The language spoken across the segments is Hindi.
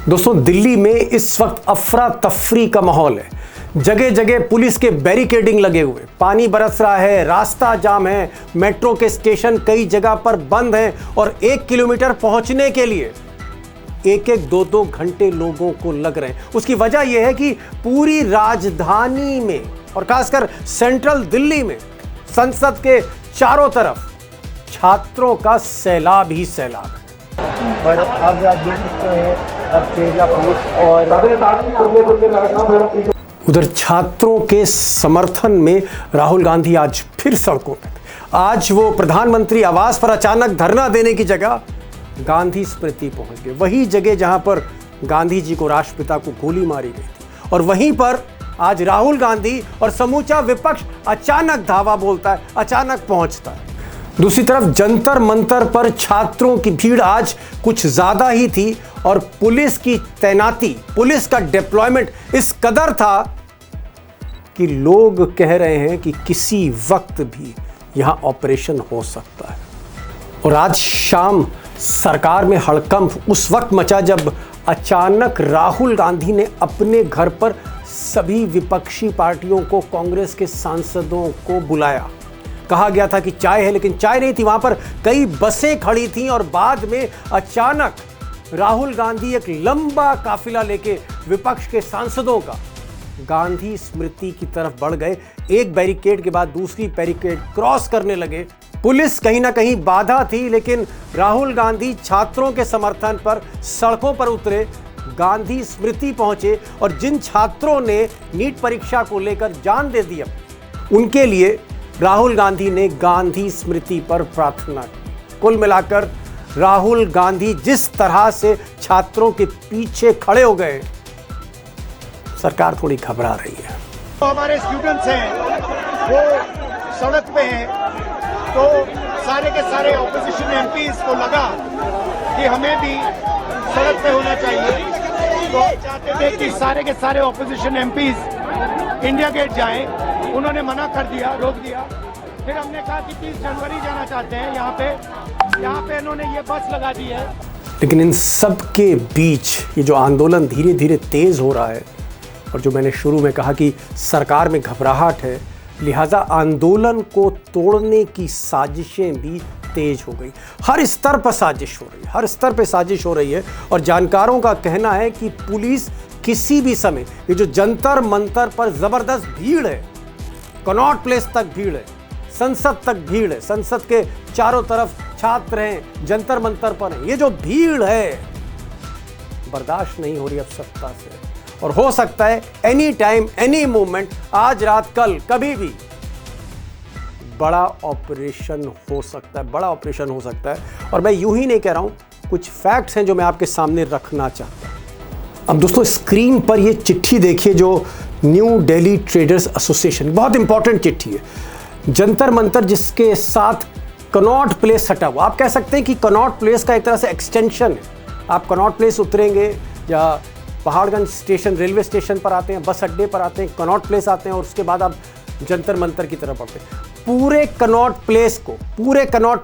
दोस्तों, दिल्ली में इस वक्त अफरा तफरी का माहौल है। जगह जगह पुलिस के बैरिकेडिंग लगे हुए, पानी बरस रहा है, रास्ता जाम है, मेट्रो के स्टेशन कई जगह पर बंद हैं और 1 किलोमीटर पहुंचने के लिए 1-2 घंटे लोगों को लग रहे हैं। उसकी वजह यह है कि पूरी राजधानी में और खासकर सेंट्रल दिल्ली में संसद के चारों तरफ छात्रों का सैलाब ही सैलाब है। पर अब देख सकते हैं और उधर छात्रों के समर्थन में राहुल गांधी आज फिर सड़कों पर। आज वो प्रधानमंत्री आवास पर अचानक धरना देने की जगह गांधी स्मृति पहुंच गए, वही जगह जहां पर गांधी जी को, राष्ट्रपिता को गोली मारी गई थी। और वहीं पर आज राहुल गांधी और समूचा विपक्ष अचानक धावा बोलता है, अचानक पहुंचता है। दूसरी तरफ जंतर मंतर पर छात्रों की भीड़ आज कुछ ज्यादा ही थी और पुलिस की तैनाती, पुलिस का डिप्लॉयमेंट इस कदर था कि लोग कह रहे हैं कि किसी वक्त भी यहां ऑपरेशन हो सकता है। और आज शाम सरकार में हड़कंप उस वक्त मचा जब अचानक राहुल गांधी ने अपने घर पर सभी विपक्षी पार्टियों को, कांग्रेस के सांसदों को बुलाया। कहा गया था कि चाय है, लेकिन चाय नहीं थी, वहां पर कई बसें खड़ी थीं और बाद में अचानक राहुल गांधी एक लंबा काफिला लेके विपक्ष के सांसदों का गांधी स्मृति की तरफ बढ़ गए। एक बैरिकेड के बाद दूसरी बैरिकेड क्रॉस करने लगे। पुलिस कहीं ना कहीं बाधा थी, लेकिन राहुल गांधी छात्रों के समर्थन पर सड़कों पर उतरे, गांधी स्मृति पहुंचे और जिन छात्रों ने नीट परीक्षा को लेकर जान दे दी, उनके लिए राहुल गांधी ने गांधी स्मृति पर प्रार्थना की। कुल मिलाकर राहुल गांधी जिस तरह से छात्रों के पीछे खड़े हो गए, सरकार थोड़ी घबरा रही है। तो हमारे स्टूडेंट्स हैं वो सड़क पे हैं, तो सारे के सारे ऑपोजिशन एमपीज को लगा कि हमें भी सड़क पे होना चाहिए। तो चाहते थे कि सारे के सारे ऑपोजिशन एमपीज इंडिया गेट जाएं, उन्होंने मना कर दिया, रोक दिया। फिर हमने कहा कि 30 जनवरी जाना चाहते हैं, यहाँ पे इन्होंने ये बस लगा दी है। लेकिन इन सब के बीच ये जो आंदोलन धीरे धीरे तेज हो रहा है और जो मैंने शुरू में कहा कि सरकार में घबराहट है, लिहाजा आंदोलन को तोड़ने की साजिशें भी तेज हो गई। हर स्तर पर साजिश हो रही है, हर स्तर पर साजिश हो रही है। और जानकारों का कहना है कि पुलिस किसी भी समय, ये जो जंतर मंतर पर जबरदस्त भीड़ है, कनॉट प्लेस तक भीड़ है, संसद तक भीड़ है, संसद के चारों तरफ छात्र हैं, जंतर मंतर पर हैं, ये जो भीड़ है बर्दाश्त नहीं हो रही अब सत्ता से। और हो सकता है एनी टाइम, एनी मोमेंट, आज रात, कल, कभी भी बड़ा ऑपरेशन हो सकता है, बड़ा ऑपरेशन हो सकता है। और मैं यूं ही नहीं कह रहा हूं, कुछ फैक्ट्स हैं जो मैं आपके सामने रखना चाहता हूं। अब दोस्तों, स्क्रीन पर ये चिट्ठी देखिए जो न्यू दिल्ली ट्रेडर्स एसोसिएशन, बहुत इंपॉर्टेंट चिट्ठी है। जंतर मंतर जिसके साथ कनॉट प्लेस सटा हुआ, आप कह सकते हैं कि कनॉट प्लेस का एक तरह से एक्सटेंशन है। आप कनॉट प्लेस उतरेंगे या पहाड़गंज स्टेशन, रेलवे स्टेशन पर आते हैं, बस अड्डे पर आते हैं, कनॉट प्लेस आते हैं और उसके बाद आप जंतर मंतर की तरफ बढ़ते हैं। पूरे कनॉट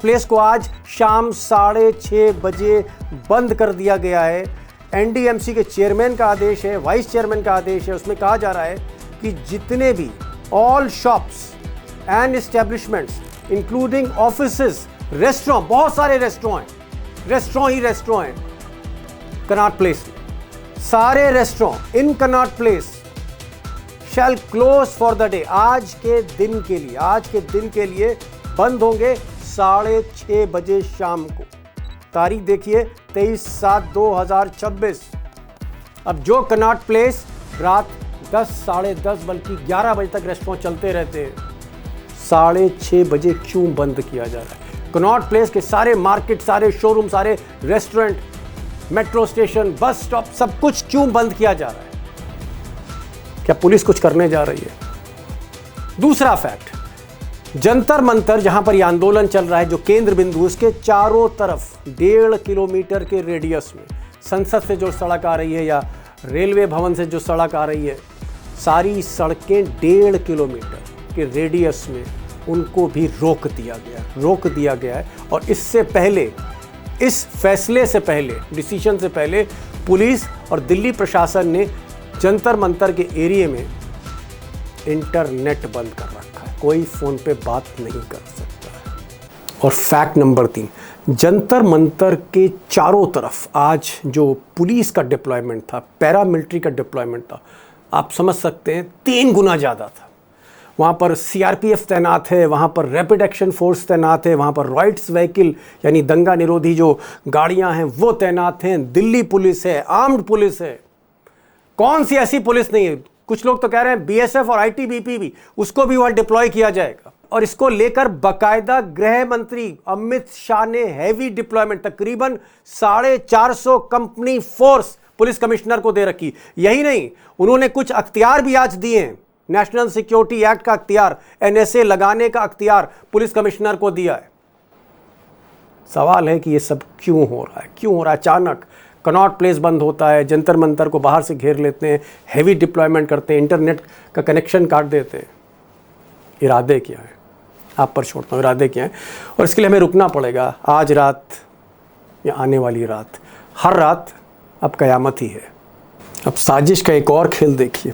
प्लेस को आज शाम 6:30 बजे बंद कर दिया गया है। एनडीएमसी के चेयरमैन का आदेश है, वाइस चेयरमैन का आदेश है। उसमें कहा जा रहा है कि जितने भी all shops and establishments including offices, restaurant, बहुत सारे रेस्टोरेंट हैं कनॉट प्लेस में, सारे restaurant in Connaught Place shall close for the day. आज के दिन के लिए बंद होंगे 6:30 बजे शाम को। तारीख देखिए 23/7/2026। अब जो कनॉट प्लेस रात 10, 10:30 बल्कि 11 बजे तक रेस्टोरेंट चलते रहते हैं, 6:30 बजे क्यों बंद किया जा रहा है? कनॉट प्लेस के सारे मार्केट, सारे शोरूम, सारे restaurant, metro station, bus stop, सब कुछ क्यों बंद किया जा रहा है? क्या पुलिस कुछ करने जा रही है? दूसरा फैक्ट, जंतर मंतर जहां पर यह आंदोलन चल रहा है, जो केंद्र बिंदु, उसके चारों तरफ 1.5 किलोमीटर के रेडियस में संसद से जो सड़क आ रही है या रेलवे भवन से जो सड़क आ रही है, सारी सड़कें 1.5 किलोमीटर के रेडियस में उनको भी रोक दिया गया है। और इससे पहले, इस फैसले से पहले, डिसीजन से पहले पुलिस और दिल्ली प्रशासन ने जंतर मंतर के एरिया में इंटरनेट बंद कर रखा है, कोई फोन पे बात नहीं कर सकता है। और फैक्ट नंबर 3, जंतर मंतर के चारों तरफ आज जो पुलिस का डिप्लॉयमेंट था, पैरामिलिट्री का डिप्लॉयमेंट था, आप समझ सकते हैं 3 गुना ज़्यादा था। वहाँ पर सीआरपीएफ तैनात है, वहाँ पर रैपिड एक्शन फोर्स तैनात है, वहाँ पर रॉइट्स व्हीकल यानी दंगा निरोधी जो गाड़ियाँ हैं वो तैनात हैं, दिल्ली पुलिस है, आर्म्ड पुलिस है। कौन सी ऐसी पुलिस नहीं है? कुछ लोग तो कह रहे हैं बीएसएफ और आईटीबीपी भी, उसको भी वहाँ डिप्लॉय किया जाएगा। और इसको लेकर बाकायदा गृह मंत्री अमित शाह ने हैवी डिप्लॉयमेंट, तकरीबन 450 कंपनी फोर्स पुलिस कमिश्नर को दे रखी। यही नहीं, उन्होंने कुछ अख्तियार भी आज दिए हैं। नेशनल सिक्योरिटी एक्ट का अख्तियार, एनएसए लगाने का अख्तियार पुलिस कमिश्नर को दिया है। सवाल है कि ये सब क्यों हो रहा है? क्यों हो रहा है? अचानक कनॉट प्लेस बंद होता है, जंतर मंतर को बाहर से घेर लेते हैं, हैवी डिप्लॉयमेंट करते हैं, इंटरनेट का कनेक्शन काट देते हैं। इरादे क्या है? आप पर छोड़ता हूँ, इरादे क्या है? और इसके लिए हमें रुकना पड़ेगा। आज रात या आने वाली रात, हर रात अब कयामत ही है। अब साजिश का एक और खेल देखिए।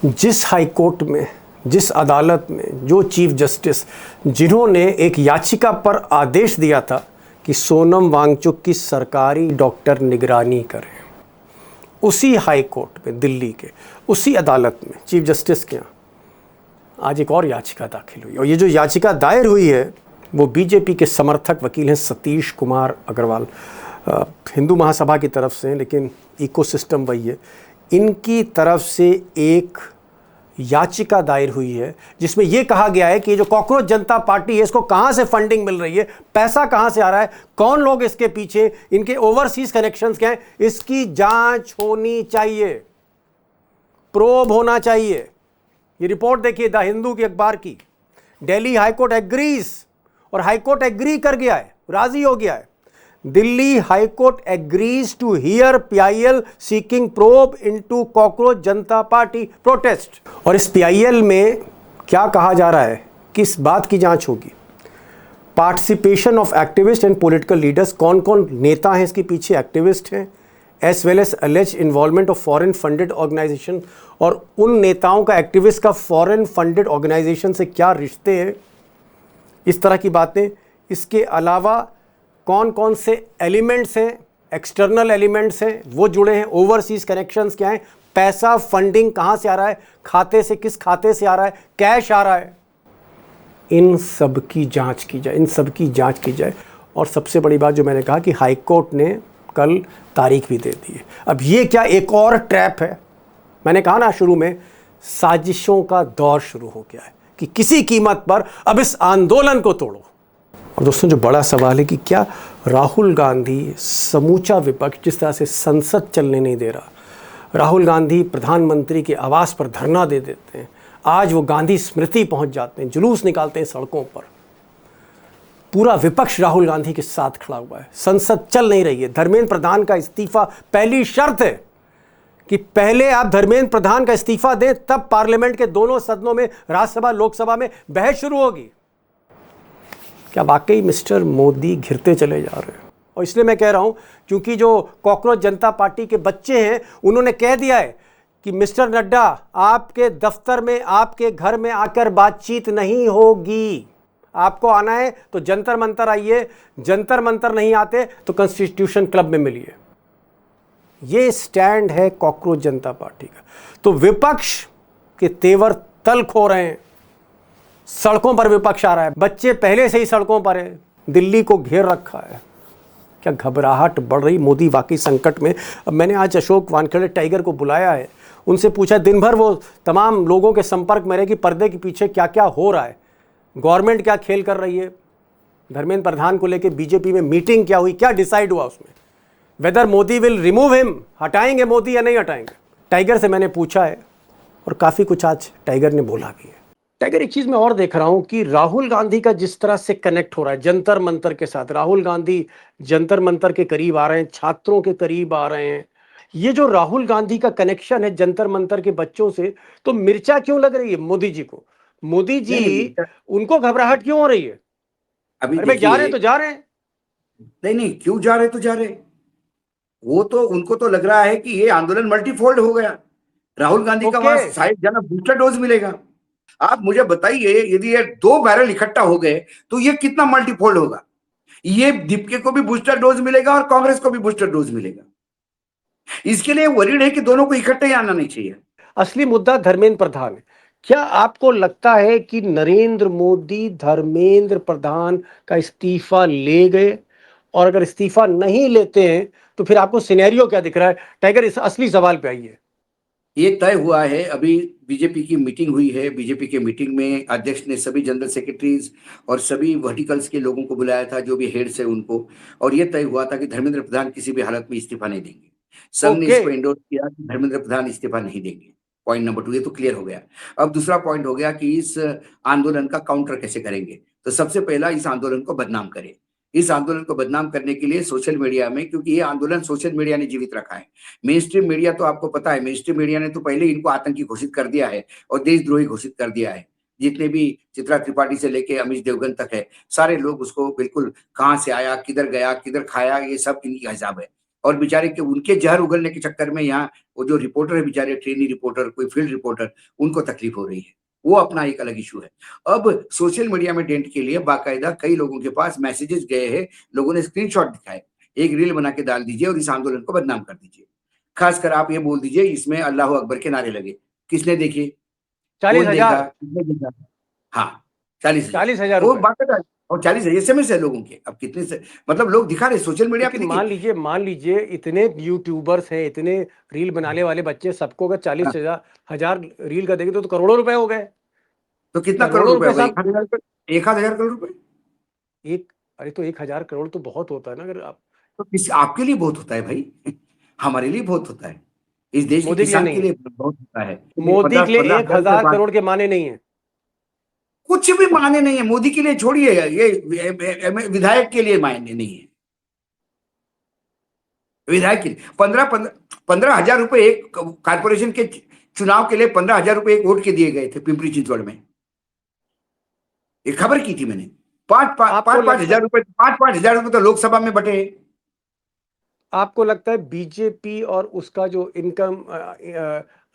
जिस हाई कोर्ट में, जिस अदालत में जो चीफ जस्टिस जिन्होंने एक याचिका पर आदेश दिया था कि सोनम वांगचुक की सरकारी डॉक्टर निगरानी करें, उसी हाई कोर्ट में, दिल्ली के उसी अदालत में चीफ जस्टिस के यहाँ आज एक और याचिका दाखिल हुई। और ये जो याचिका दायर हुई है वो बीजेपी के समर्थक वकील हैं सतीश कुमार अग्रवाल, हिंदू महासभा की तरफ से हैं, लेकिन इकोसिस्टम वही है। इनकी तरफ से एक याचिका दायर हुई है जिसमें यह कहा गया है कि जो कॉकरोच जनता पार्टी है इसको कहां से फंडिंग मिल रही है, पैसा कहां से आ रहा है, कौन लोग इसके पीछे, इनके ओवरसीज कनेक्शंस क्या हैं, इसकी जांच होनी चाहिए, प्रोब होना चाहिए। ये रिपोर्ट देखिए द हिंदू की अखबार की। दिल्ली हाईकोर्ट एग्रीज, और हाईकोर्ट एग्री कर गया है, राजी हो गया है। Delhi high court agrees to hear PIL seeking probe into cockroach Janta Party protest. और इस पीआईएल में क्या कहा जा रहा है, किस बात की जांच होगी? Participation of activist and political leaders, कौन कौन नेता हैं इसके पीछे, एक्टिविस्ट हैं, as well as alleged involvement of foreign funded organisation, और उन नेताओं का, एक्टिविस्ट का फॉरेन फंडेड ऑर्गेनाइजेशन से क्या रिश्ते हैं, इस तरह की बातें। इसके अलावा कौन कौन से एलिमेंट्स हैं, एक्सटर्नल एलिमेंट्स हैं वो जुड़े हैं, ओवरसीज कनेक्शंस क्या हैं, पैसा फंडिंग कहाँ से आ रहा है, खाते से, किस खाते से आ रहा है, कैश आ रहा है, इन सब की जांच की जाए, इन सब की जांच की जाए। और सबसे बड़ी बात जो मैंने कहा कि हाई कोर्ट ने कल तारीख भी दे दी है। अब ये क्या एक और ट्रैप है? मैंने कहा ना शुरू में, साजिशों का दौर शुरू हो गया है कि किसी कीमत पर अब इस आंदोलन को तोड़ो। और दोस्तों जो बड़ा सवाल है कि क्या राहुल गांधी, समूचा विपक्ष जिस तरह से संसद चलने नहीं दे रहा, राहुल गांधी प्रधानमंत्री के आवास पर धरना दे देते हैं, आज वो गांधी स्मृति पहुंच जाते हैं, जुलूस निकालते हैं सड़कों पर, पूरा विपक्ष राहुल गांधी के साथ खड़ा हुआ है, संसद चल नहीं रही है, धर्मेंद्र प्रधान का इस्तीफा पहली शर्त है कि पहले आप धर्मेंद्र प्रधान का इस्तीफा दें, तब पार्लियामेंट के दोनों सदनों में, राज्यसभा लोकसभा में बहस शुरू होगी। क्या वाकई मिस्टर मोदी घिरते चले जा रहे हैं? और इसलिए मैं कह रहा हूं क्योंकि जो कॉकरोच जनता पार्टी के बच्चे हैं उन्होंने कह दिया है कि मिस्टर नड्डा, आपके दफ्तर में, आपके घर में आकर बातचीत नहीं होगी, आपको आना है तो जंतर मंतर आइए, जंतर मंतर नहीं आते तो कॉन्स्टिट्यूशन क्लब में मिलिए। ये स्टैंड है कॉकरोच जनता पार्टी का। तो विपक्ष के तेवर तल्ख हो रहे हैं, सड़कों पर विपक्ष आ रहा है, बच्चे पहले से ही सड़कों पर है, दिल्ली को घेर रखा है। क्या घबराहट बढ़ रही? मोदी वाकई संकट में। अब मैंने आज अशोक वानखेड़े टाइगर को बुलाया है, उनसे पूछा, दिन भर वो तमाम लोगों के संपर्क में रहे कि पर्दे के पीछे क्या क्या हो रहा है, गवर्नमेंट क्या खेल कर रही है, धर्मेंद्र प्रधान को लेकर बीजेपी में मीटिंग क्या हुई, क्या डिसाइड हुआ उसमें, whether Modi will remove him, हटाएंगे मोदी या नहीं हटाएंगे। टाइगर से मैंने पूछा है और काफ़ी कुछ आज टाइगर ने बोला भी है। टाइगर, एक चीज़ मैं और देख रहा हूं कि राहुल गांधी का जिस तरह से कनेक्ट हो रहा है जंतर मंतर के साथ, राहुल गांधी जंतर मंतर के करीब आ रहे हैं, छात्रों के करीब आ रहे हैं, ये जो राहुल गांधी का कनेक्शन है जंतर मंतर के बच्चों से, तो मिर्चा क्यों लग रही है मोदी जी को? मोदी जी, उनको घबराहट क्यों हो रही है? अभी अरे भाई जा रहे हैं तो जा रहे हैं। नहीं, क्यों जा रहे तो जा रहे, वो तो उनको तो लग रहा है कि ये आंदोलन मल्टीफोल्ड हो गया, राहुल गांधी का ओके। वहां शायद जाना बूस्टर डोज मिलेगा। आप मुझे बताइए, यदि ये 2 बैरल इकट्ठा हो गए तो ये कितना मल्टीफोल्ड होगा। ये दीपके को भी बूस्टर डोज मिलेगा और कांग्रेस को भी बूस्टर डोज मिलेगा। इसके लिए वरीड है कि दोनों को इकट्ठे ही आना नहीं चाहिए। असली मुद्दा धर्मेंद्र प्रधान है। क्या आपको लगता है कि नरेंद्र मोदी धर्मेंद्र प्रधान का इस्तीफा ले गए? और अगर इस्तीफा नहीं लेते हैं तो फिर आपको सिनेरियो क्या दिख रहा है? टाइगर, इस असली सवाल पे आइए। ये तय हुआ है, अभी बीजेपी की मीटिंग हुई है। बीजेपी के मीटिंग में अध्यक्ष ने सभी जनरल सेक्रेटरीज और सभी वर्टिकल्स के लोगों को बुलाया था, जो भी हेड्स है उनको, और ये तय हुआ था कि धर्मेंद्र प्रधान किसी भी हालत में इस्तीफा नहीं देंगे। सब ने ओके। इसको एंडोर्स किया कि धर्मेंद्र प्रधान इस्तीफा नहीं देंगे। पॉइंट नंबर 2 ये तो क्लियर हो गया। अब दूसरा पॉइंट हो गया कि इस आंदोलन का काउंटर कैसे करेंगे। तो सबसे पहला, इस आंदोलन को बदनाम करें। इस आंदोलन को बदनाम करने के लिए सोशल मीडिया में, क्योंकि ये आंदोलन सोशल मीडिया ने जीवित रखा है। मेन स्ट्रीम मीडिया तो आपको पता है, मेन स्ट्रीम मीडिया ने तो पहले इनको आतंकी घोषित कर दिया है और देशद्रोही घोषित कर दिया है। जितने भी चित्रा त्रिपाठी से लेके अमित देवगन तक है, सारे लोग उसको बिल्कुल कहाँ से आया, किधर गया, किधर खाया, ये सब इनकी हिसाब है। और बेचारे के उनके जहर उगलने के चक्कर में यहाँ वो जो रिपोर्टर है बेचारे, ट्रेनी रिपोर्टर, कोई फील्ड रिपोर्टर, उनको तकलीफ हो रही है। वो अपना एक अलग इशू है। अब सोशल मीडिया में डेंट के लिए बाकायदा कई लोगों के पास मैसेजेस गए हैं, लोगों ने स्क्रीनशॉट दिखाए। एक रील बना के डाल दीजिए और इस आंदोलन को बदनाम कर दीजिए। खासकर आप ये बोल दीजिए इसमें अल्लाह अकबर के नारे लगे। किसने देखे? कौन देखा? 40,000। किसने देखा? हाँ, 40,000। 40,000 वो रुपए। बाकायदा, और 40,000 एसएमएस है लोगों के। अब कितने से, मतलब लोग दिखा रहे सोशल मीडिया पे। लेकिन देखिए, मान लीजिए इतने यूट्यूबर्स हैं, इतने रील बनाने वाले बच्चे, सबको अगर 40,000 रील का देंगे तो करोड़ों रुपए हो गए। तो कितना करोड़ करोड़ों रुपए रुपए हो गए? साहब। 1,000 करोड़ रुपए। एक अरे तो 1,000 करोड़ तो बहुत होता है ना, अगर आप। तो किस आपके लिए बहुत होता है भाई, हमारे लिए बहुत होता है, इस देश के मोदी के लिए किसान नहीं के है। लिए बहुत होता है। ये मोदी पंद्रह के लिए पंद्रह एक हजार रुपए हजार बात करोड़ के माने नहीं है। कुछ भी माने नहीं है। मोदी के लिए छोड़िए, ये विधायक के लिए मायने नहीं है। विधायक के लिए 15,000 रुपए एक कारपोरेशन के चुनाव के लिए, 15,000 रुपए एक वोट के दिए गए थे पिंपरी चिंचवड़ में। एक खबर की थी मैंने। पांच पांच आपको पांच पांच लगता हजार रुपए 5,000 रुपए तो लोकसभा में बटे। आपको लगता है बीजेपी और उसका जो इनकम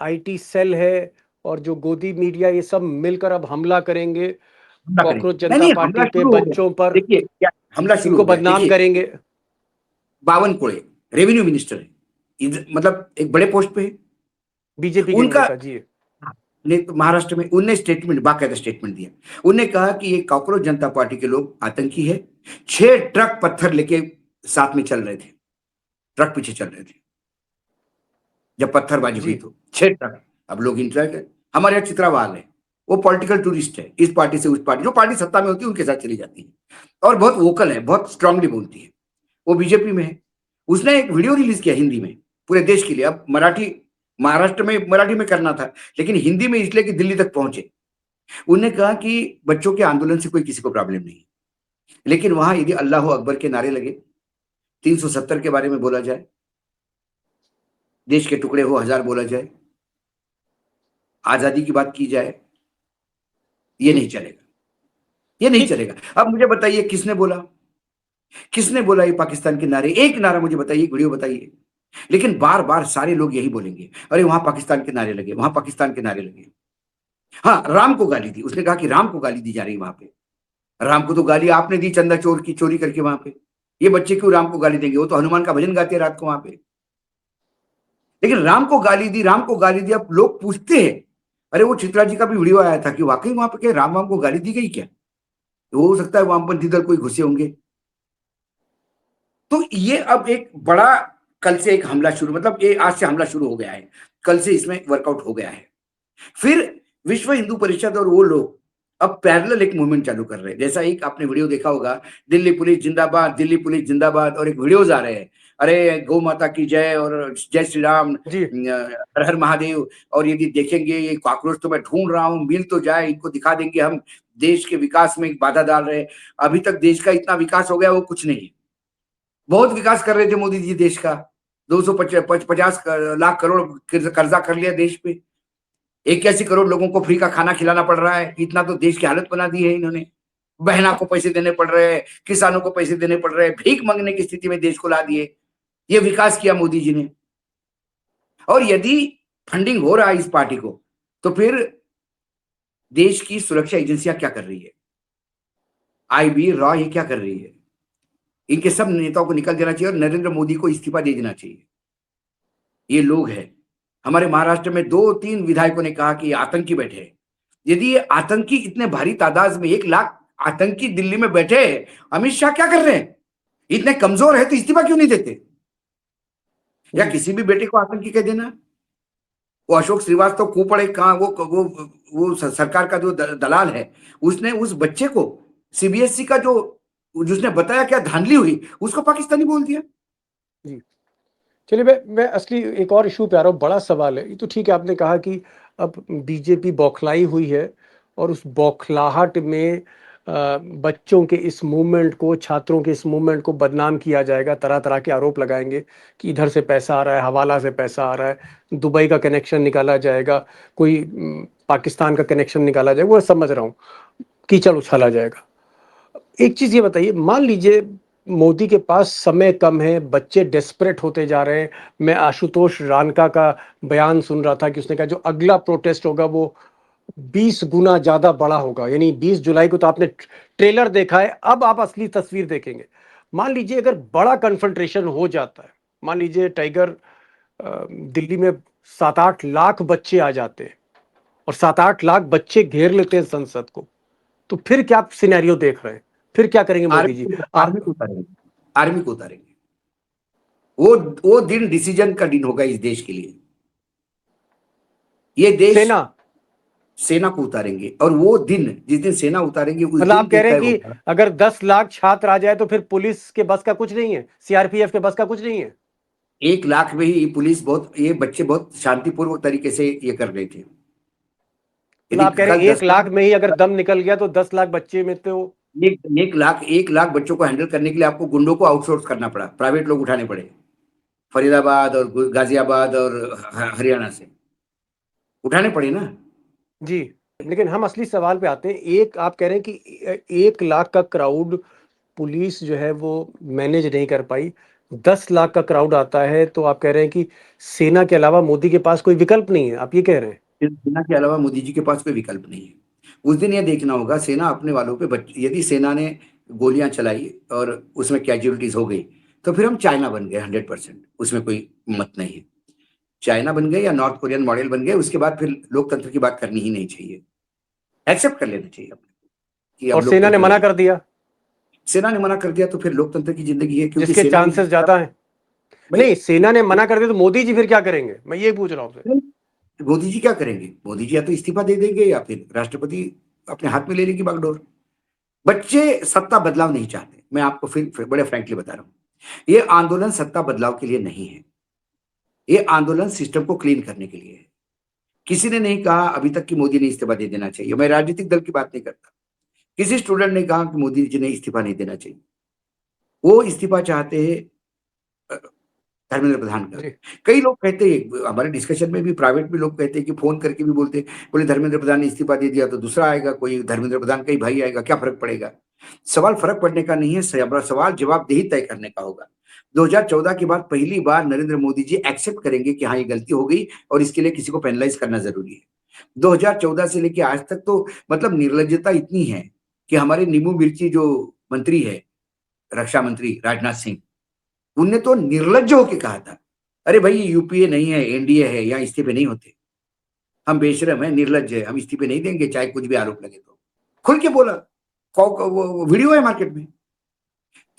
आईटी सेल है और जो गोदी मीडिया, ये सब मिलकर अब हमला करेंगे हमला कॉकरोच करेंगे। नहीं जनता नहीं, हमला पार्टी पे, शुरू हो गया। बच्चों पर, देखिए क्या हमला शुरू इनको हो गया। बदनाम देखिए, करेंगे। बावनकुळे रेवेन्यू मिनिस्टर है, मतलब एक बड़े पोस्ट पे है बीजेपी के उनका। नेता जी। ने तो महाराष्ट्र में उनने स्टेटमेंट, बाकायदा स्टेटमेंट दिया। उनने कहा कि ये कॉकरोच जनता पार्टी के लोग आतंकी है। 6 ट्रक पत्थर लेके साथ में चल रहे थे, ट्रक पीछे चल रहे थे जब पत्थरबाजी हुई। जी। तो 6 ट्रक। अब लोग इंतजार, हमारे यहाँ चित्रावाल है, वो पॉलिटिकल टूरिस्ट है, इस पार्टी से उस पार्टी, जो पार्टी सत्ता में होती है उनके साथ चली जाती है और बहुत वोकल है, बहुत स्ट्रांगली बोलती है। वो बीजेपी में है। उसने एक वीडियो रिलीज किया हिंदी में पूरे देश के लिए। अब मराठी, महाराष्ट्र में मराठी में करना था, लेकिन हिंदी में इसलिए कि दिल्ली तक पहुंचे। उन्होंने कहा कि बच्चों के आंदोलन से कोई किसी को प्रॉब्लम नहीं, लेकिन वहां यदि अल्लाह अकबर के नारे लगे, 370 के बारे में बोला जाए, देश के टुकड़े हो 1000 बोला जाए, आजादी की बात की जाए, ये नहीं चलेगा, ये नहीं चलेगा। अब मुझे बताइए किसने बोला, किसने बोला ये पाकिस्तान के नारे? एक नारा मुझे बताइए, वीडियो बताइए। लेकिन बार बार सारे लोग यही बोलेंगे, अरे वहां पाकिस्तान के नारे लगे, वहां पाकिस्तान के नारे लगे। हाँ, राम को गाली दी। उसने कहा कि राम को गाली दी जा रही वहां पे। राम को तो गाली आपने दी चंदा चोर की, चोरी करके वहां पे। ये बच्चे क्यों राम को गाली देंगे? वो तो हनुमान का भजन गाते हैं रात को वहां पे। लेकिन राम को गाली दी, राम को गाली दी। अब लोग पूछते हैं, अरे वो चित्रा जी का भी वीडियो आया था कि वाकई वहां पे क्या राम वाम को गाली दी गई क्या? तो हो सकता है वामपंथी दल कोई घुसे होंगे। तो ये अब एक बड़ा, कल से एक हमला शुरू, मतलब ये आज से हमला शुरू हो गया है, कल से इसमें वर्कआउट हो गया है। फिर विश्व हिंदू परिषद और वो लोग अब पैरेलल एक मूवमेंट चालू कर रहे हैं। जैसा एक आपने वीडियो देखा होगा, दिल्ली पुलिस जिंदाबाद, दिल्ली पुलिस जिंदाबाद, और एक वीडियोज आ रहे हैं, अरे गौ माता की जय और जय श्री राम, जी। हर हर महादेव। और यदि देखेंगे ये कॉकरोच तो मैं ढूंढ रहा हूं, मिल तो जाए, इनको दिखा देंगे हम देश के विकास में बाधा डाल रहे हैं। अभी तक देश का इतना विकास हो गया वो कुछ नहीं है। बहुत विकास कर रहे थे मोदी जी देश का, 250 लाख करोड़ कर्जा कर लिया देश पे, 81 करोड़ लोगों को फ्री का खाना खिलाना पड़ रहा है। इतना तो देश की हालत बना दी है इन्होंने। बहना को पैसे देने पड़ रहे हैं, किसानों को पैसे देने पड़ रहे हैं, भीख मांगने की स्थिति में देश को ला दिए। ये विकास किया मोदी जी ने। और यदि फंडिंग हो रहा है इस पार्टी को, तो फिर देश की सुरक्षा एजेंसियां क्या कर रही है, आईबी, रॉ, ये क्या कर रही है? इनके सब नेताओं को निकल देना चाहिए और नरेंद्र मोदी को इस्तीफा दे देना चाहिए। ये लोग हैं। हमारे महाराष्ट्र में 2-3 विधायकों ने कहा कि ये आतंकी बैठे हैं। यदि ये आतंकी इतने भारी तादाद में 1 लाख आतंकी दिल्ली में बैठे हैं, अमित शाह क्या कर रहे हैं? इतने कमजोर है तो इस्तीफा क्यों नहीं देते? या किसी भी बेटे को आतंकी कह देना। वो अशोक श्रीवास्तव को पड़े कहा, वो सरकार का जो दलाल है, उसने उस बच्चे को सीबीएसई का जिसने बताया क्या धांधली हुई, उसको पाकिस्तानी बोल दिया। जी चलिए, मैं असली एक और इशू पे आ रहा हूँ। बड़ा सवाल है ये तो, ठीक है, आपने कहा कि अब बीजेपी बौखलाई हुई है और उस बौखलाहट में बच्चों के इस मूवमेंट को, छात्रों के इस मूवमेंट को बदनाम किया जाएगा, तरह तरह के आरोप लगाएंगे कि इधर से पैसा आ रहा है, हवाला से पैसा आ रहा है, दुबई का कनेक्शन निकाला जाएगा, कोई पाकिस्तान का कनेक्शन निकाला जाएगा, वो समझ रहा हूँ, कीचड़ उछाला जाएगा। एक चीज ये बताइए, मान लीजिए मोदी के पास समय कम है, बच्चे डेस्परेट होते जा रहे हैं। मैं आशुतोष रानका का बयान सुन रहा था कि उसने कहा जो अगला प्रोटेस्ट होगा वो 20 गुना ज्यादा बड़ा होगा, यानी 20 जुलाई को तो आपने ट्रेलर देखा है, अब आप असली तस्वीर देखेंगे। मान लीजिए अगर बड़ा कन्फ्रंट्रेशन हो जाता है, मान लीजिए टाइगर दिल्ली में 7-8 लाख बच्चे आ जाते हैं और 7-8 लाख बच्चे घेर लेते हैं संसद को, तो फिर क्या सिनेरियो देख रहे हैं? फिर क्या करेंगे मोदी जी? आर्मी को उतारेंगे, आर्मी को उतारेंगे। वो दिन डिसीजन का दिन होगा इस देश के लिए। ये देश सेना को उतारेंगे और वो दिन, जिस दिन सेना उतारेंगे, उस मतलब आप कह रहे हैं कि होगा। अगर 10 लाख छात्र आ जाए तो फिर पुलिस के बस का कुछ नहीं है, सीआरपीएफ के बस का कुछ नहीं है? 1 लाख में ही पुलिस ये बच्चे बहुत शांतिपूर्वक तरीके से ये कर रहे थे। मतलब आप कह रहे हैं 1 लाख में ही अगर दम निकल गया तो 10 लाख बच्चे में तो 1 लाख बच्चों को हैंडल करने के लिए आपको गुंडों को आउटसोर्स करना पड़ा, प्राइवेट लोग उठाने पड़े, फरीदाबाद और गाजियाबाद और हरियाणा से उठाने पड़े ना जी। लेकिन हम असली सवाल पे आते हैं। एक आप कह रहे हैं कि 1 लाख का क्राउड पुलिस जो है वो मैनेज नहीं कर पाई, 10 लाख का क्राउड आता है तो आप कह रहे हैं कि सेना के अलावा मोदी के पास कोई विकल्प नहीं है, आप ये कह रहे हैं? सेना के अलावा मोदी जी के पास कोई विकल्प नहीं है। उस दिन यह देखना होगा सेना अपने वालों पे, यदि सेना ने गोलियां चलाई और उसमें कैजुअलिटीज हो गई तो फिर हम चाइना बन गए 100%, उसमें कोई मत नहीं है। चाइना बन गए या नॉर्थ कोरियन मॉडल बन गए, उसके बाद फिर लोकतंत्र की बात करनी ही नहीं चाहिए, एक्सेप्ट कर लेना चाहिए अपने। और सेना ने मना कर दिया? सेना ने मना कर दिया तो फिर लोकतंत्र की जिंदगी है, क्योंकि जिसके चांसेस ज्यादा है। नहीं, सेना ने मना कर दिया तो मोदी जी फिर क्या करेंगे, मैं ये पूछ रहा हूँ। मोदी जी क्या करेंगे? मोदी जी या तो इस्तीफा दे देंगे या फिर राष्ट्रपति अपने हाथ में ले लेगी बागडोर। बच्चे सत्ता बदलाव नहीं चाहते, मैं आपको फिर बड़े फ्रैंकली बता रहा हूं, ये आंदोलन सत्ता बदलाव के लिए नहीं है, ये आंदोलन सिस्टम को क्लीन करने के लिए है। किसी ने नहीं कहा अभी तक कि मोदी ने इस्तीफा दे देना चाहिए, मैं राजनीतिक दल की बात नहीं करता। किसी स्टूडेंट ने कहा कि मोदी जी ने इस्तीफा नहीं देना चाहिए, वो इस्तीफा चाहते हैं धर्मेंद्र प्रधान का। कई लोग कहते हैं, हमारे डिस्कशन में भी, प्राइवेट भी लोग कहते हैं कि फोन करके भी बोलते, बोले धर्मेंद्र प्रधान ने इस्तीफा दे दिया तो दूसरा आएगा, कोई धर्मेंद्र प्रधान का ही भाई आएगा, क्या फर्क पड़ेगा? सवाल फर्क पड़ने का नहीं है, सवाल जवाबदेही तय करने का होगा। 2014 के बाद पहली बार नरेंद्र मोदी जी एक्सेप्ट करेंगे कि हाँ ये गलती हो गई और इसके लिए किसी को पेनलाइज करना जरूरी है। 2014 से लेकर आज तक तो मतलब निर्लज्जता इतनी है कि हमारे नींबू मिर्ची जो मंत्री है, रक्षा मंत्री राजनाथ सिंह, उनने तो निर्लज्ज होकर कहा था, अरे भाई यूपीए नहीं है, एनडीए है, यहाँ इस्तीफे नहीं होते, हम बेशरम है, निर्लज्ज है, हम इस्तीफे नहीं देंगे चाहे कुछ भी आरोप लगे। तो खुल के बोला, वीडियो है मार्केट में।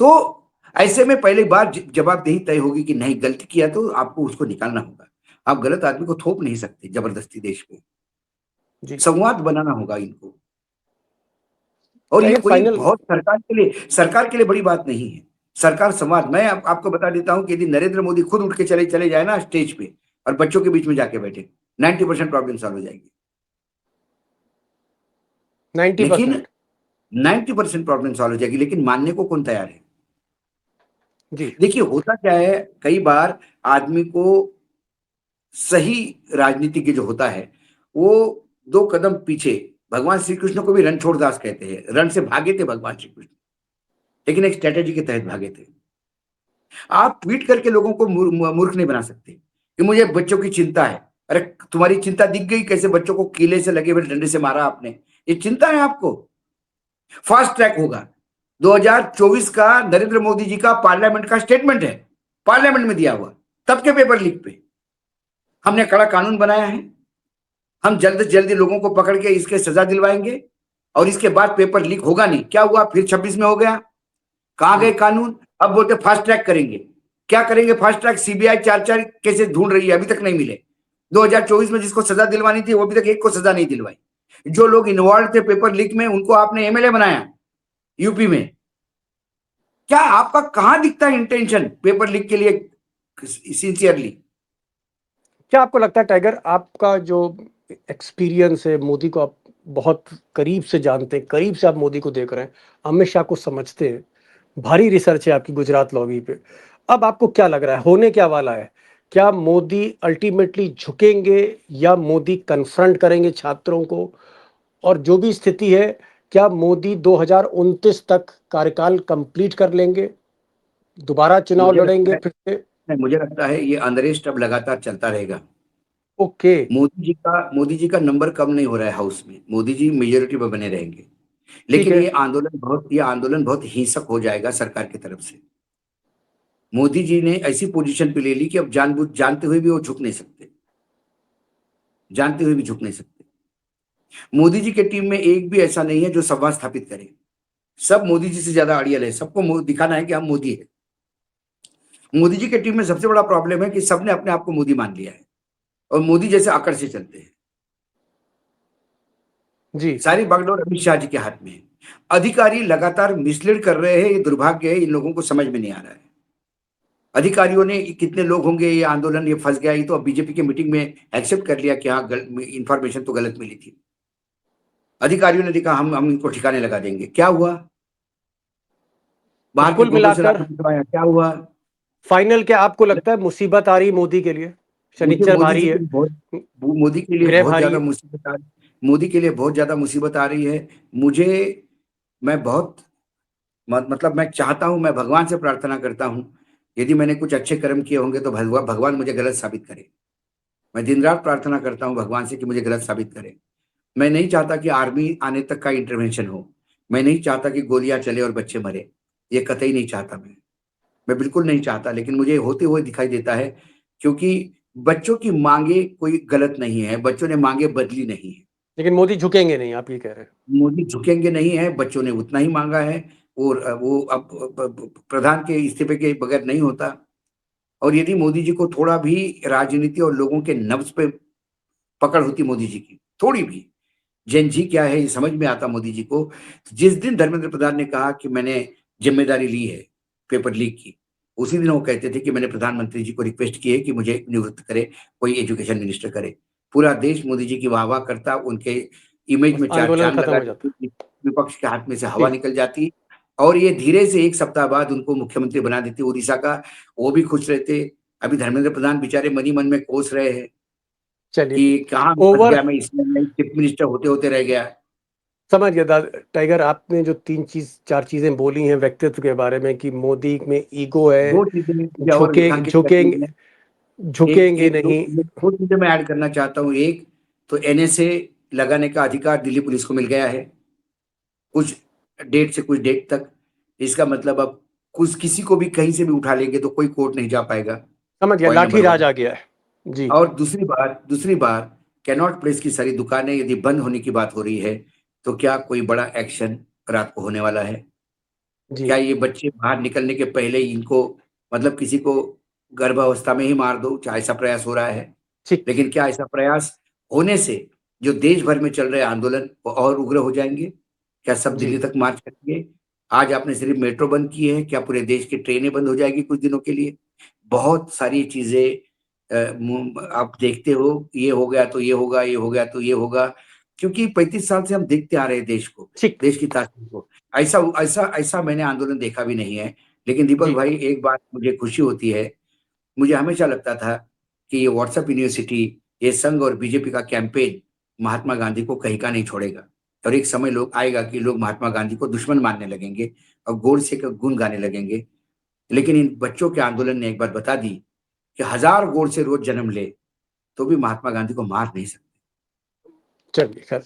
तो ऐसे में पहली बार जवाबदेही तय होगी कि नहीं गलती किया तो आपको उसको निकालना होगा। आप गलत आदमी को थोप नहीं सकते जबरदस्ती देश पे, संवाद बनाना होगा इनको। और ये कोई बहुत सरकार के लिए बड़ी बात नहीं है, सरकार संवाद। मैं आपको बता देता हूं कि यदि नरेंद्र मोदी खुद उठ के चले जाए ना स्टेज पे और बच्चों के बीच में जाके बैठे, 90% प्रॉब्लम सॉल्व हो जाएगी। 90% प्रॉब्लम सॉल्व हो जाएगी, लेकिन मानने को कौन तैयार है? देखिए होता क्या है, कई बार आदमी को सही राजनीतिज्ञ जो होता है वो 2 कदम पीछे, भगवान श्री कृष्ण को भी रणछोड़ दास कहते हैं, रण से भागे थे भगवान श्री कृष्ण, लेकिन एक स्ट्रेटेजी के तहत भागे थे। आप ट्वीट करके लोगों को मूर्ख नहीं बना सकते कि मुझे बच्चों की चिंता है। अरे तुम्हारी चिंता दिख गई, कैसे बच्चों को कीले से लगे हुए डंडे से मारा आपने, ये चिंता है आपको। फास्ट ट्रैक होगा 2024 का नरेंद्र मोदी जी का पार्लियामेंट का स्टेटमेंट है, पार्लियामेंट में दिया हुआ, तब के पेपर लीक पे हमने कड़ा कानून बनाया है। हम जल्द से जल्दी लोगों को पकड़ के इसके सजा दिलवाएंगे और इसके बाद पेपर लीक होगा नहीं। क्या हुआ फिर 26 में हो गया, कहां गए कानून? अब बोलते फास्ट ट्रैक करेंगे। क्या करेंगे फास्ट ट्रैक? सीबीआई 4-4 केसेस ढूंढ रही है, अभी तक नहीं मिले। 2024 में जिसको सजा दिलवानी थी वो अभी तक एक को सजा नहीं दिलवाई। जो लोग इन्वॉल्व थे पेपर लीक में उनको आपने एमएलए बनाया यूपी में। क्या आपका कहां दिखता है इंटेंशन पेपर लीक के लिए सिंसियरली? क्या आपको लगता है टाइगर, आपका जो एक्सपीरियंस है, मोदी को आप बहुत करीब से जानते हैं, करीब से आप मोदी को देख रहे हैं, अमित शाह को समझते हैं, भारी रिसर्च है आपकी गुजरात लॉबी पे, अब आपको क्या लग रहा है होने क्या वाला है? क्या मोदी अल्टीमेटली झुकेंगे या मोदी कन्फ्रंट करेंगे छात्रों को? और जो भी स्थिति है, क्या मोदी 2029 तक कार्यकाल कंप्लीट कर लेंगे, दोबारा चुनाव लड़ेंगे फिर से? मुझे लगता है ये अनरेस्ट अब लगातार चलता रहेगा। ओके, मोदी जी का नंबर कम नहीं हो रहा है हाउस में, मोदी जी मेजोरिटी में बने रहेंगे, लेकिन ये आंदोलन बहुत हिंसक हो जाएगा सरकार की तरफ से। मोदी जी ने ऐसी पोजीशन पे ले ली कि अब जानते हुए भी वो झुक नहीं सकते, जानते हुए भी झुक नहीं सकते। मोदी जी के टीम में एक भी ऐसा नहीं है जो संवाद स्थापित करे। सब मोदी जी से ज्यादा अड़ियल है, सबको दिखाना है कि हम मोदी है। मोदी जी के टीम में सबसे बड़ा प्रॉब्लम है कि सबने अपने आप को मोदी मान लिया है और मोदी जैसे आकर से चलते हैं जी। सारी बागडोर अमित शाह जी के हाथ में है। अधिकारी लगातार मिसलीड कर रहे हैं, ये दुर्भाग्य है, इन लोगों को समझ में नहीं आ रहा है। अधिकारियों ने कितने लोग होंगे ये आंदोलन ये फंस गया, ये तो अब बीजेपी की मीटिंग में एक्सेप्ट कर लिया कि हाँ इंफॉर्मेशन तो गलत मिली थी। अधिकारियों ने देखा हम इनको ठिकाने लगा देंगे, क्या हुआ? बाहर कुल मिलाकर क्या हुआ? फाइनल क्या आपको लगता है मुसीबत आ रही मोदी के लिए? शनिचर भारी है, मोदी के लिए बहुत ज्यादा मुसीबत आ रही, मोदी के लिए बहुत ज्यादा मुसीबत आ रही है। मैं बहुत मतलब मैं चाहता हूं, मैं भगवान से प्रार्थना करता हूं, यदि मैंने कुछ अच्छे कर्म किए होंगे तो भगवान मुझे गलत साबित करे। मैं दिन रात प्रार्थना करता हूं भगवान से कि मुझे गलत साबित करे। मैं नहीं चाहता कि आर्मी आने तक का इंटरवेंशन हो, मैं नहीं चाहता कि गोलियां चले और बच्चे मरे, ये कतई नहीं चाहता मैं बिल्कुल नहीं चाहता, लेकिन मुझे होते हुए दिखाई देता है क्योंकि बच्चों की मांगे कोई गलत नहीं है, बच्चों ने मांगे बदली नहीं है। लेकिन मोदी झुकेंगे नहीं, आप ये कह रहे हैं? मोदी झुकेंगे नहीं है, बच्चों ने उतना ही मांगा है और वो अब प्रधान के इस्तीफे के बगैर नहीं होता। और यदि मोदी जी को थोड़ा भी राजनीति और लोगों के नब्ज पे पकड़ होती मोदी जी की, थोड़ी भी जैन जी क्या है ये समझ में आता मोदी जी को, जिस दिन धर्मेंद्र प्रधान ने कहा कि मैंने जिम्मेदारी ली है पेपर लीक की, उसी दिन वो कहते थे कि मैंने प्रधानमंत्री जी को रिक्वेस्ट की है कि मुझे निवृत्त करे, कोई एजुकेशन मिनिस्टर करे। पूरा देश मोदी जी की वाह करता, उनके इमेज में चार चांद लगा, विपक्ष के हाथ में से हवा निकल जाती और ये धीरे से एक सप्ताह बाद उनको मुख्यमंत्री बना देते उड़ीसा का। वो भी खुश रहते। अभी धर्मेंद्र प्रधान बेचारे मन में कोस रहे हैं कि कहाँ गया मैं, इसमें चीफ मिनिस्टर होते होते रह गया। समझ गया टाइगर, आपने जो 4 चीजें बोली हैं व्यक्तित्व के बारे में कि मोदी में ईगो है, झुकेंगे नहीं। 2 चीजें मैं ऐड करना चाहता हूँ। एक तो एनएसए लगाने का अधिकार दिल्ली पुलिस को मिल गया है कुछ डेट से कुछ डेट तक। इसका मतलब अब किसी को भी कहीं से भी उठा लेंगे तो कोई कोर्ट नहीं जा पाएगा। समझ गया, लाठी राज आ गया है जी। और दूसरी बात कैनॉट प्लेस की सारी दुकानें यदि बंद होने की बात हो रही है तो क्या कोई बड़ा एक्शन रात को होने वाला है? क्या ये बच्चे बाहर निकलने के पहले इनको मतलब किसी को गर्भावस्था में ही मार दो, क्या ऐसा प्रयास हो रहा है? लेकिन क्या ऐसा प्रयास होने से जो देश भर में चल रहे आंदोलन वो और उग्र हो जाएंगे? क्या सब दिल्ली तक मार्च करेंगे? आज आपने सिर्फ मेट्रो बंद की है, क्या पूरे देश की ट्रेनें बंद हो जाएगी कुछ दिनों के लिए? बहुत सारी चीजें आप देखते हो, ये हो गया तो ये होगा, ये हो गया तो ये होगा, क्योंकि 35 साल से हम देखते आ रहे हैं देश को, देश की ताकत को। ऐसा मैंने आंदोलन देखा भी नहीं है। लेकिन दीपक भाई एक बात मुझे खुशी होती है, मुझे हमेशा लगता था कि ये व्हाट्सएप यूनिवर्सिटी, ये संघ और बीजेपी का कैंपेन महात्मा गांधी को कहीं का नहीं छोड़ेगा और एक समय लोग आएगा कि लोग महात्मा गांधी को दुश्मन मानने लगेंगे और गोडसे का गुण गाने लगेंगे। लेकिन इन बच्चों के आंदोलन ने एक बात बता दी कि 1000 गोर से रोज जन्म ले तो भी महात्मा गांधी को मार नहीं सकते। चलिए खैर,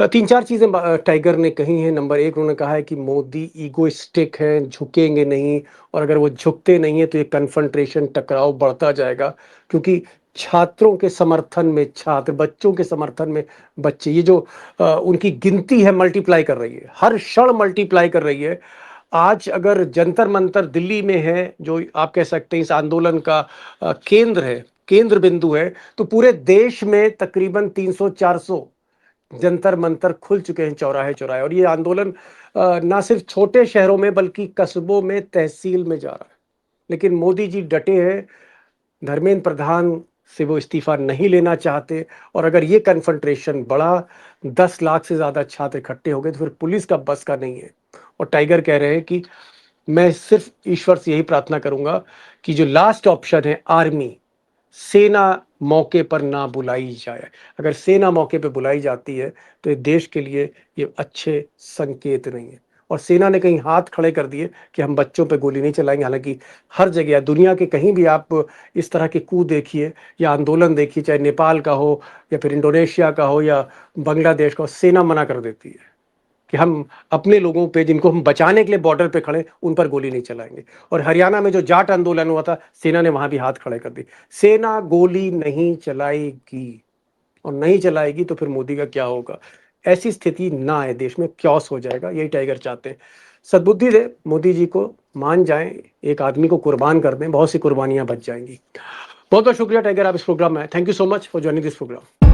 3-4 चीज़ें टाइगर ने कही हैं। नंबर 1 उन्होंने कहा है कि मोदी ईगोइस्टिक हैं, झुकेंगे नहीं, और अगर वो झुकते नहीं हैं तो ये कन्फ्रंटेशन, टकराव बढ़ता जाएगा, क्योंकि छात्रों के समर्थन में छात्र, बच्चों के समर्थन में बच्चे, ये जो उनकी गिनती है मल्टीप्लाई कर रही है, हर क्षण मल्टीप्लाई कर रही है। आज अगर जंतर मंतर दिल्ली में है, जो आप कह सकते हैं इस आंदोलन का केंद्र है, केंद्र बिंदु है, तो पूरे देश में तकरीबन 300-400 जंतर मंतर खुल चुके हैं, चौराहे चौराहे। और ये आंदोलन ना सिर्फ छोटे शहरों में बल्कि कस्बों में, तहसील में जा रहा है। लेकिन मोदी जी डटे हैं, धर्मेंद्र प्रधान से वो इस्तीफा नहीं लेना चाहते, और अगर ये कन्फ्रंटेशन बढ़ा, 10 लाख से ज्यादा छात्र इकट्ठे हो गए, तो फिर पुलिस का बस का नहीं है। और टाइगर कह रहे हैं कि मैं सिर्फ ईश्वर से यही प्रार्थना करूंगा कि जो लास्ट ऑप्शन है आर्मी, सेना मौके पर ना बुलाई जाए। अगर सेना मौके पे बुलाई जाती है तो ये देश के लिए ये अच्छे संकेत नहीं है। और सेना ने कहीं हाथ खड़े कर दिए कि हम बच्चों पे गोली नहीं चलाएंगे। हालांकि हर जगह दुनिया के कहीं भी आप इस तरह के कूद देखिए या आंदोलन देखिए, चाहे नेपाल का हो या फिर इंडोनेशिया का हो या बांग्लादेश का हो, सेना मना कर देती है कि हम अपने लोगों पे, जिनको हम बचाने के लिए बॉर्डर पे खड़े, उन पर गोली नहीं चलाएंगे। और हरियाणा में जो जाट आंदोलन हुआ था, सेना ने वहां भी हाथ खड़े कर दी। सेना गोली नहीं चलाएगी, और नहीं चलाएगी तो फिर मोदी का क्या होगा। ऐसी स्थिति ना आए देश में, क्योस हो जाएगा, यही टाइगर चाहते हैं। सद्बुद्धि दे मोदी जी को, मान जाएं, एक आदमी को कुर्बान कर दें, बहुत सी कुर्बानियां बच जाएंगी। बहुत बहुत शुक्रिया टाइगर, आप इस प्रोग्राम में आए। Thank you so much for joining this programme.